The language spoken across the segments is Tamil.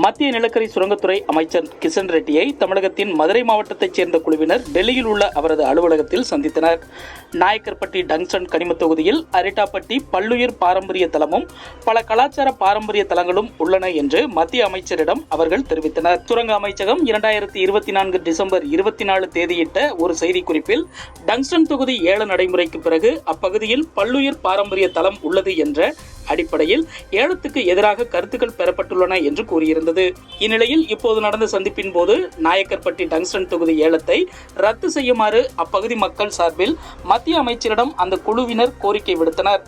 மத்திய நிலக்கரி சுரங்கத்துறை அமைச்சர் கிஷன் ரெட்டியை தமிழகத்தின் மதுரை மாவட்டத்தைச் சேர்ந்த குழுவினர் டெல்லியில் உள்ள அவரது அலுவலகத்தில் சந்தித்தனர். நாயக்கர்பட்டி டங்ஸ்டன் கனிம தொகுதியில் அரிட்டாப்பட்டி பல்லுயிர் பாரம்பரிய தலமும் பல கலாச்சார பாரம்பரிய தலங்களும் உள்ளன என்று மத்திய அமைச்சரிடம் அவர்கள் தெரிவித்தனர். சுரங்க அமைச்சகம் 2024 டிசம்பர் 24 தேதியிட்ட ஒரு செய்திக்குறிப்பில் டங்ஸ்டன் தொகுதி ஏல நடைமுறைக்கு பிறகு அப்பகுதியில் பல்லுயிர் பாரம்பரிய தலம் உள்ளது என்ற அடிப்படையில் ஏலத்துக்கு எதிராக கருத்துக்கள் பெறப்பட்டுள்ளன என்று கூறியிருந்தது. இந்நிலையில் இப்போது நடந்த சந்திப்பின் போது நாயக்கர்பட்டி டங்ஸ்டன் தொகுதி ஏலத்தை ரத்து செய்யுமாறு அப்பகுதி மக்கள் சார்பில் மத்திய அமைச்சரிடம் அந்த குழுவினர் கோரிக்கை விடுத்தனர்.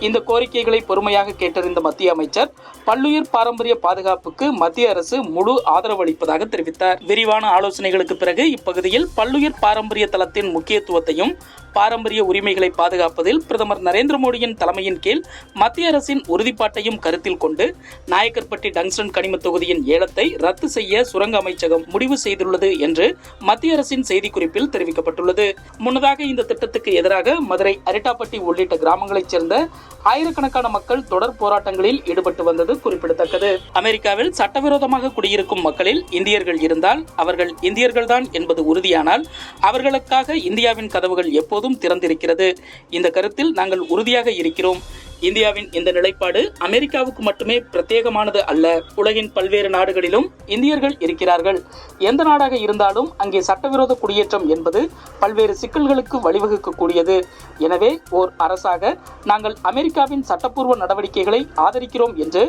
இந்த கோரிக்கைகளை பொறுமையாக கேட்டறிந்த மத்திய அமைச்சர் பல்லுயிர் பாரம்பரிய பாதுகாப்புக்கு மத்திய அரசு முழு ஆதரவு அளிப்பதாக தெரிவித்தார். விரிவான ஆலோசனைகளுக்கு பிறகு இப்பகுதியில் பல்லுயிர் பாரம்பரிய தளத்தின் முக்கியத்துவத்தையும் பாரம்பரிய உரிமைகளை பாதுகாப்பதில் பிரதமர் நரேந்திர மோடியின் தலைமையின் கீழ் மத்திய அரசின் உறுதிப்பாட்டையும் கருத்தில் கொண்டு நாயக்கர்பட்டி டங்ஸ்டன் கனிம தொகுதியின் ஏலத்தை ரத்து செய்ய சுரங்க அமைச்சகம் முடிவு செய்துள்ளது என்று மத்திய அரசின் செய்திக்குறிப்பில் தெரிவிக்கப்பட்டுள்ளது. முன்னதாக இந்த திட்டத்துக்கு எதிராக மதுரை, அரிட்டாப்பட்டி உள்ளிட்ட கிராமங்களைச் சேர்ந்த ஆயிரக்கணக்கான மக்கள் தொடர் போராட்டங்களில் ஈடுபட்டு வந்தது குறிப்பிடத்தக்கது. அமெரிக்காவில் சட்டவிரோதமாக குடியிருக்கும் மக்களில் இந்தியர்கள் இருந்தால் அவர்கள் இந்தியர்கள்தான் என்பது உறுதியானால் அவர்களுக்காக இந்தியாவின் கதவுகள் எப்போதும் திறந்திருக்கிறது. இந்த கருத்தில் நாங்கள் உறுதியாக இருக்கிறோம். இந்தியாவின் இந்த நிலைப்பாடு அமெரிக்காவுக்கு மட்டுமே பிரத்யேகமானது அல்ல. உலகின் பல்வேறு நாடுகளிலும் இந்தியர்கள் இருக்கிறார்கள். எந்த நாடாக இருந்தாலும் அங்கே சட்டவிரோத குடியேற்றம் என்பது பல்வேறு சிக்கல்களுக்கு வழிவகுக்கக்கூடியது. எனவே ஓர் அரசாக நாங்கள் அமெரிக்காவின் சட்டப்பூர்வ நடவடிக்கைகளை ஆதரிக்கிறோம் என்று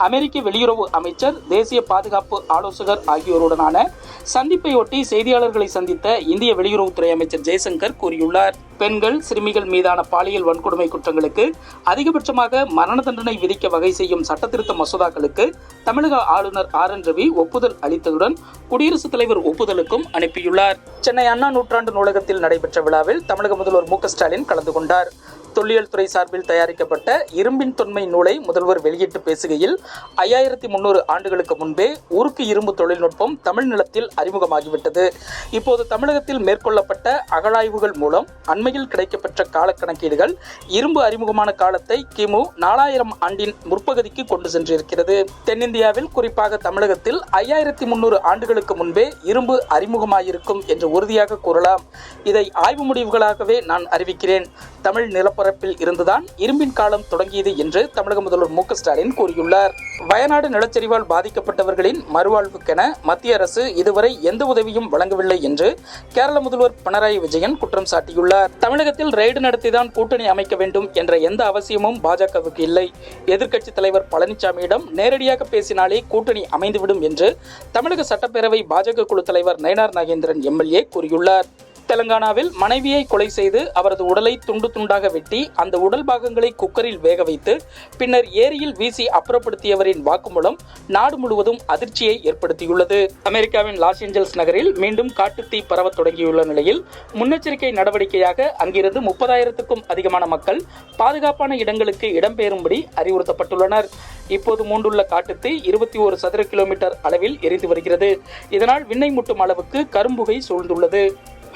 அமெரிக்க வெளியுறவு அமைச்சர், தேசிய பாதுகாப்பு ஆலோசகர் ஆகியோருடனான சந்திப்பையொட்டி செய்தியாளர்களை சந்தித்த இந்திய வெளியுறவுத்துறை அமைச்சர் ஜெய்சங்கர் கூறியுள்ளார். பெண்கள், சிறுமிகள் மீதான பாலியல் வன்கொடுமை குற்றங்களுக்கு அதிகபட்சமாக மரண தண்டனை விதிக்க வகை செய்யும் சட்டத்திருத்த மசோதாக்களுக்கு தமிழக ஆளுநர் RN ரவி ஒப்புதல் அளித்ததுடன் குடியரசுத் தலைவர் ஒப்புதலுக்கும் அனுப்பியுள்ளார். சென்னை அண்ணா நூற்றாண்டு நூலகத்தில் நடைபெற்ற விழாவில் தமிழக முதல்வர் மு க ஸ்டாலின் கலந்து கொண்டார். தொல்லியல் துறை சார்பில் தயாரிக்கப்பட்ட இரும்பின் தொன்மை நூலை முதல்வர் வெளியிட்டு பேசுகையில் 5300 ஆண்டுகளுக்கு முன்பே உருக்கு இரும்பு தொழில்நுட்பம் தமிழ் நிலத்தில் அறிமுகமாகிவிட்டது. இப்போது தமிழகத்தில் மேற்கொள்ளப்பட்ட அகழாய்வுகள் மூலம் அண்மையில் கிடைக்கப்பெற்ற காலக்கணக்கீடுகள் இரும்பு அறிமுகமான காலத்தை கிமு 4000 ஆண்டின் முற்பகுதிக்கு கொண்டு சென்றிருக்கிறது. தென்னிந்தியாவில் குறிப்பாக தமிழகத்தில் 5300 ஆண்டுகளுக்கு முன்பே இரும்பு அறிமுகமாயிருக்கும் என்று உறுதியாக கூறலாம். இதை ஆய்வு முடிவுகளாகவே நான் அறிவிக்கிறேன். தமிழ் நிலப்பரப்பில் இருந்துதான் இரும்பின் காலம் தொடங்கியது என்று தமிழக முதல்வர் மு க ஸ்டாலின் கூறியுள்ளார். வயநாடு நிலச்சரிவால் பாதிக்கப்பட்டவர்களின் மறுவாழ்வுக்கென மத்திய அரசு இதுவரை எந்த உதவியும் வழங்கவில்லை என்று கேரள முதல்வர் பினராயி விஜயன் குற்றம் சாட்டியுள்ளார். தமிழகத்தில் ரெய்டு நடத்திதான் கூட்டணி அமைக்க வேண்டும் என்ற எந்த அவசியமும் பாஜகவுக்கு இல்லை. எதிர்க்கட்சித் தலைவர் பழனிசாமியிடம் நேரடியாக பேசினாலே கூட்டணி அமைந்துவிடும் என்று தமிழக சட்டப்பேரவை பாஜக குழு தலைவர் நயினார் நாகேந்திரன் MLA கூறியுள்ளார். தெலங்கானாவில் மனைவியை கொலை செய்து அவரது உடலை துண்டு துண்டாக வெட்டி அந்த உடல் பாகங்களை குக்கரில் வேக வைத்து பின்னர் ஏரியில் வீசி அப்புறப்படுத்தியவரின் வாக்குமூலம் நாடு முழுவதும் அதிர்ச்சியை ஏற்படுத்தியுள்ளது. அமெரிக்காவின் லாஸ் ஏஞ்சல்ஸ் நகரில் மீண்டும் காட்டுத்தீ பரவ தொடங்கியுள்ள நிலையில் முன்னெச்சரிக்கை நடவடிக்கையாக அங்கிருந்து 30,000க்கும் அதிகமான மக்கள் பாதுகாப்பான இடங்களுக்கு இடம்பெயரும்படி அறிவுறுத்தப்பட்டுள்ளனர். இப்போது மூண்டுள்ள காட்டுத்தீ 21 சதுர கிலோமீட்டர் அளவில் எரிந்து வருகிறது. இதனால் விண்ணை முட்டும் அளவுக்கு கரும்புகை சூழ்ந்துள்ளது.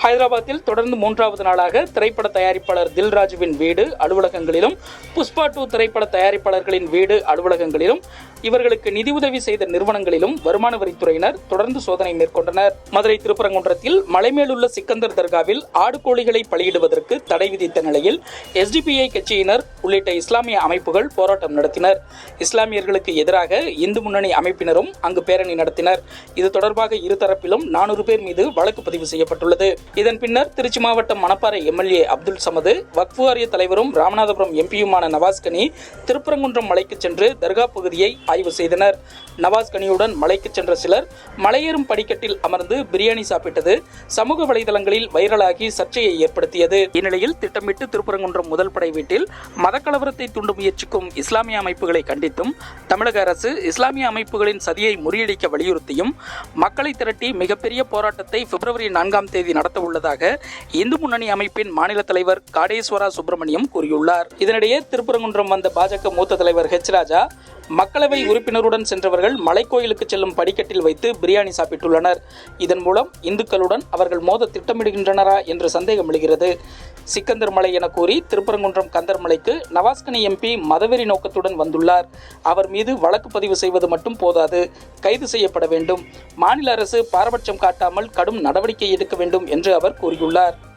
ஹைதராபாத்தில் தொடர்ந்து 3வது நாளாக திரைப்பட தயாரிப்பாளர் தில்ராஜுவின் வீடு, அலுவலகங்களிலும் புஷ்பா 2 திரைப்பட தயாரிப்பாளர்களின் வீடு, அலுவலகங்களிலும் இவர்களுக்கு நிதியுதவி செய்த நிறுவனங்களிலும் வருமான வரித்துறையினர் தொடர்ந்து சோதனை மேற்கொண்டனர். மதுரை திருப்பரங்குன்றத்தில் மலைமேலுள்ள சிக்கந்தர் தர்காவில் ஆடு கோழிகளை பலியிடுவதற்கு தடை விதித்த நிலையில் SDPI கட்சியினர் உள்ளிட்ட இஸ்லாமிய அமைப்புகள் போராட்டம் நடத்தினர். இஸ்லாமியர்களுக்கு எதிராக இந்து முன்னணி அமைப்பினரும் அங்கு பேரணி நடத்தினர். இது தொடர்பாக இருதரப்பிலும் 400 பேர் மீது வழக்கு பதிவு செய்யப்பட்டுள்ளது. இதன் பின்னர் திருச்சி மாவட்டம் மணப்பாறை MLA அப்துல் சமது, வக்ஃப் வாரிய தலைவரும் ராமநாதபுரம் MPயுமான நவாஸ் கனி திருப்பரங்குன்றம் மலைக்கு சென்று தர்கா பகுதியை ஆய்வு செய்தனர். நவாஸ் கனியுடன் மலைக்கு சென்ற சிலர் மலையேறும் படிக்கட்டில் அமர்ந்து பிரியாணி சாப்பிட்டது சமூக வலைதளங்களில் வைரலாகி சர்ச்சையை ஏற்படுத்தியது. இந்நிலையில் திட்டமிட்டு திருப்பரங்குன்றம் முதல் படை வீட்டில் மதக்கலவரத்தை தூண்ட முயற்சிக்கும் இஸ்லாமிய அமைப்புகளை கண்டித்தும் தமிழக அரசு இஸ்லாமிய அமைப்புகளின் சதியை முறியடிக்க வலியுறுத்தியும் மக்களை திரட்டி மிகப்பெரிய போராட்டத்தை பிப்ரவரி 4ஆம் தேதி நடத்த உள்ளதாக இந்து முன்னணி அமைப்பின் மாநில தலைவர் காடேஸ்வரா சுப்பிரமணியம் கூறியுள்ளார். இதனிடையே திருப்பரங்குன்றம் வந்த பாஜக மூத்த தலைவர் H. ராஜா மக்களவை உறுப்பினருடன் சென்றவர்கள் மலைக்கோயிலுக்கு செல்லும் படிக்கட்டில் வைத்து பிரியாணி சாப்பிட்டுள்ளனர். இதன் மூலம் இந்துக்களுடன் அவர்கள் மோத திட்டமிடுகின்றனரா என்று சந்தேகம் எழுகிறது. சிக்கந்தர் மலை என கூறி திருப்பரங்குன்றம் கந்தர் மலைக்கு நவாஸ்கனி எம்பி மதவெறி நோக்கத்துடன் வந்துள்ளார். அவர் மீது வழக்கு பதிவு செய்வது மட்டும் போதாது, கைது செய்யப்பட வேண்டும். மாநில அரசு பாரபட்சம் காட்டாமல் கடும் நடவடிக்கை எடுக்க வேண்டும் என்று அவர் கூறியுள்ளார்.